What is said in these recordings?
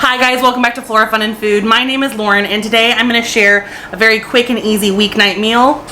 Hi guys, welcome back to Flora Fun and Food. My name is Lauren and today I'm going to share a very quick and easy weeknight meal,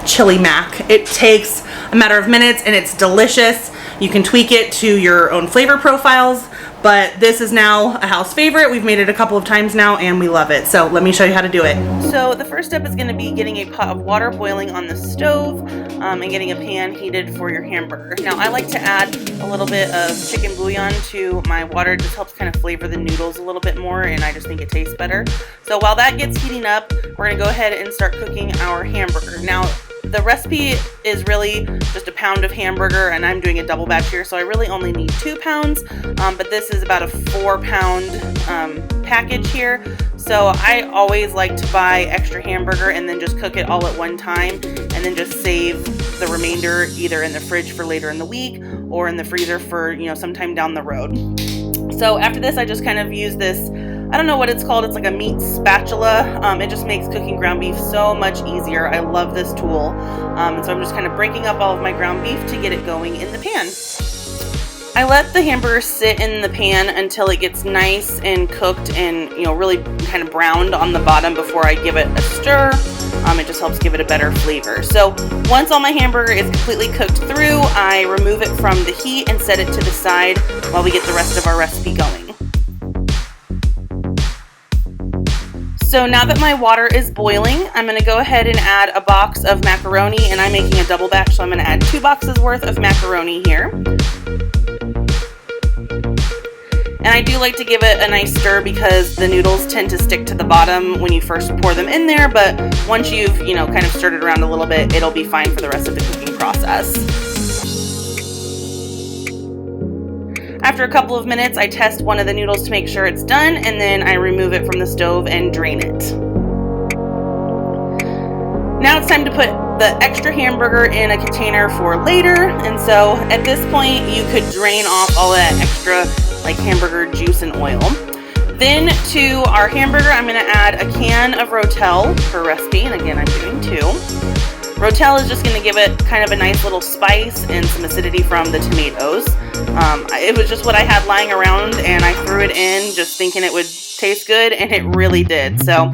chili mac. It takes a matter of minutes and it's delicious. You can tweak it to your own flavor profiles, but this is now a house favorite. We've made it a couple of times now and we love it. So let me show you how to do it. So the first step is going to be getting a pot of water boiling on the stove and getting a pan heated for your hamburger. Now I like to add a little bit of chicken bouillon to my water. It just helps kind of flavor the noodles a little bit more and I just think it tastes better. So while that gets heating up, we're going to go ahead and start cooking our hamburger. Now the recipe is really just a pound of hamburger and I'm doing a double batch here, so I really only need 2 pounds, but this is about a 4-pound package here. So I always like to buy extra hamburger and then just cook it all at one time and then just save the remainder either in the fridge for later in the week or in the freezer for, sometime down the road. So after this, I just kind of use this, I don't know what it's called. It's like a meat spatula. It just makes cooking ground beef so much easier. I love this tool. And so I'm just kind of breaking up all of my ground beef to get it going in the pan. I let the hamburger sit in the pan until it gets nice and cooked and, really kind of browned on the bottom before I give it a stir. It just helps give it a better flavor. So once all my hamburger is completely cooked through, I remove it from the heat and set it to the side while we get the rest of our recipe going. So now that my water is boiling, I'm going to go ahead and add a box of macaroni, and I'm making a double batch, so I'm going to add 2 boxes worth of macaroni here. And I do like to give it a nice stir because the noodles tend to stick to the bottom when you first pour them in there, but once you've, kind of stirred it around a little bit, it'll be fine for the rest of the cooking process. After a couple of minutes, I test one of the noodles to make sure it's done, and then I remove it from the stove and drain it. Now it's time to put the extra hamburger in a container for later, and so at this point, you could drain off all that extra hamburger juice and oil. Then to our hamburger, I'm going to add a can of Rotel per recipe, and again, I'm doing 2. Rotel is just going to give it kind of a nice little spice and some acidity from the tomatoes. It was just what I had lying around and I threw it in just thinking it would taste good, and it really did. So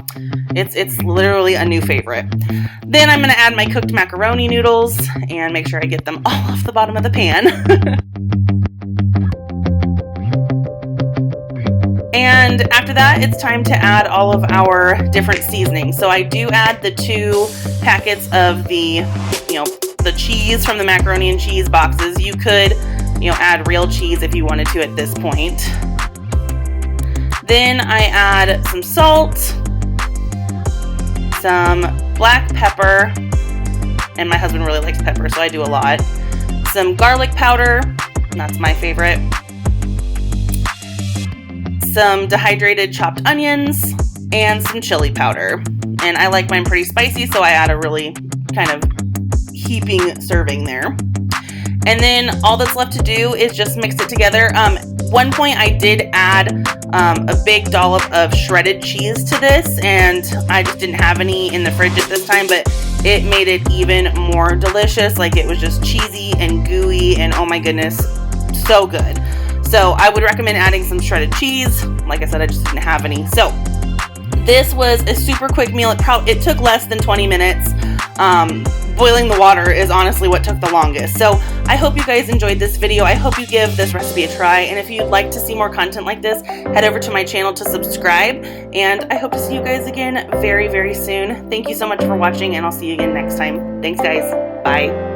it's literally a new favorite. Then I'm going to add my cooked macaroni noodles and make sure I get them all off the bottom of the pan. And after that, it's time to add all of our different seasonings. So I do add the 2 packets of the cheese from the macaroni and cheese boxes. You could, add real cheese if you wanted to at this point. Then I add some salt, some black pepper, and my husband really likes pepper, so I do a lot. Some garlic powder, and that's my favorite. Some dehydrated chopped onions, and some chili powder. And I like mine pretty spicy, so I add a really kind of heaping serving there. And then all that's left to do is just mix it together. One point I did add a big dollop of shredded cheese to this, and I just didn't have any in the fridge at this time, but it made it even more delicious. It was just cheesy and gooey, and oh my goodness, so good. So I would recommend adding some shredded cheese. Like I said, I just didn't have any. So this was a super quick meal. It took less than 20 minutes. Boiling the water is honestly what took the longest. So I hope you guys enjoyed this video. I hope you give this recipe a try. And if you'd like to see more content like this, head over to my channel to subscribe. And I hope to see you guys again very, very soon. Thank you so much for watching, and I'll see you again next time. Thanks, guys. Bye.